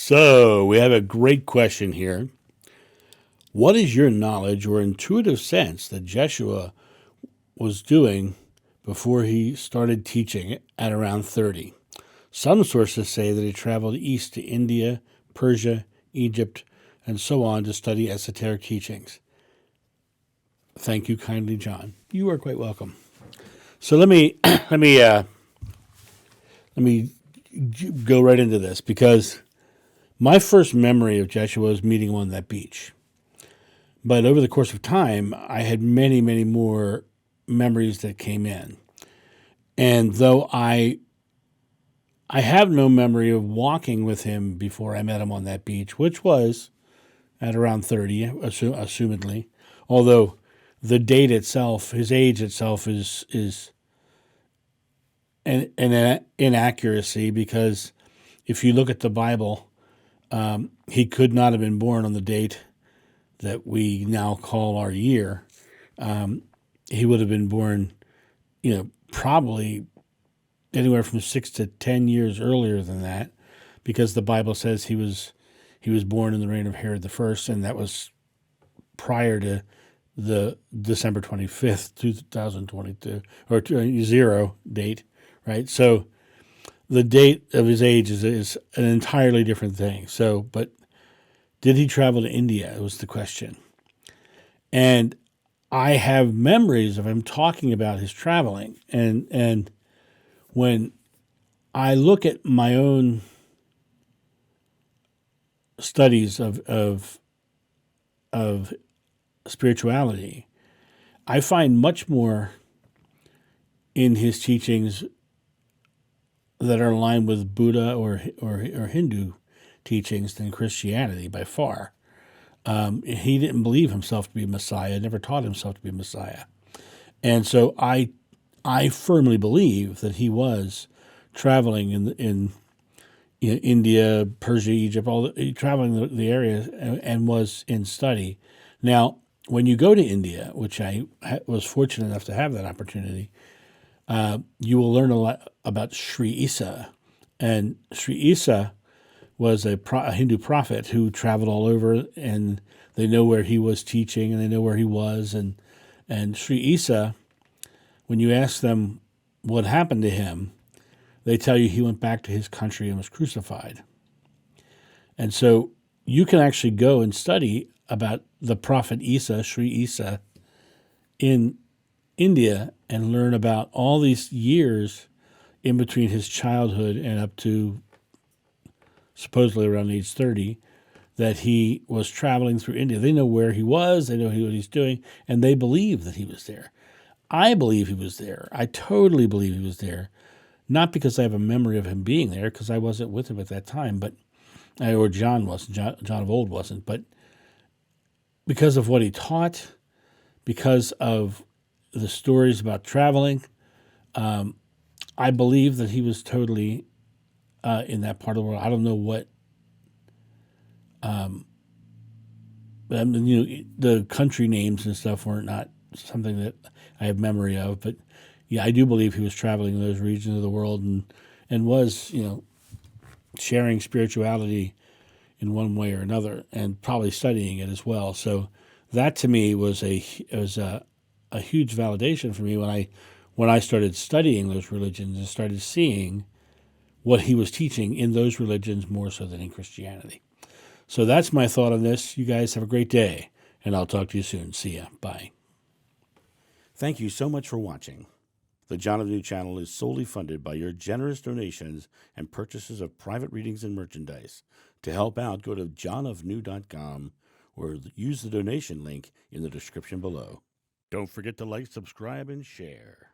So, we have a great question here. What is your knowledge or intuitive sense that Jeshua was doing before he started teaching at around 30? Some sources say that he traveled east to India, Persia, Egypt, and so on to study esoteric teachings. Thank you kindly, John. You are quite welcome. So let me go right into this, because my first memory of Jeshua was meeting him on that beach. But over the course of time, I had many, many more memories that came in. And though I have no memory of walking with him before I met him on that beach, which was at around 30, assumedly, although the date itself, his age itself, is an inaccuracy, because if you look at the Bible, he could not have been born on the date that we now call our year. He would have been born, probably anywhere from 6 to 10 years earlier than that, because the Bible says he was born in the reign of Herod the First, and that was prior to the December 25th, 2022, or 0 date, right? So the date of his age is an entirely different thing. So, but did he travel to India? It was the question. And I have memories of him talking about his traveling. And when I look at my own studies of spirituality, I find much more in his teachings that are aligned with Buddha or Hindu teachings than Christianity by far. He didn't believe himself to be a Messiah, never taught himself to be a Messiah. And so I firmly believe that he was traveling in India, Persia, Egypt, traveling the area, and was in study. Now, when you go to India, which I was fortunate enough to have that opportunity, you will learn a lot about Sri Isa. And Sri Isa was a Hindu prophet who traveled all over, and they know where he was teaching, and they know where he was. And Sri Isa, when you ask them what happened to him, they tell you he went back to his country and was crucified. And so you can actually go and study about the prophet Isa, Sri Isa, in India, and learn about all these years in between his childhood and up to supposedly around age 30, that he was traveling through India. They know where he was, they know what he's doing, and they believe that he was there. I believe he was there. I totally believe he was there. Not because I have a memory of him being there, because I wasn't with him at that time, or John wasn't, John of old wasn't, but because of what he taught, because of the stories about traveling, I believe that he was totally in that part of the world. I don't know what, the country names and stuff were not something that I have memory of, but yeah, I do believe he was traveling in those regions of the world and was, sharing spirituality in one way or another, and probably studying it as well. So that to me was a huge validation for me when I started studying those religions and started seeing what he was teaching in those religions more so than in Christianity. So that's my thought on this. You guys have a great day, and I'll talk to you soon. See ya. Bye. Thank you so much for watching. The John of New channel is solely funded by your generous donations and purchases of private readings and merchandise. To help out, go to johnofnew.com or use the donation link in the description below. Don't forget to like, subscribe, and share.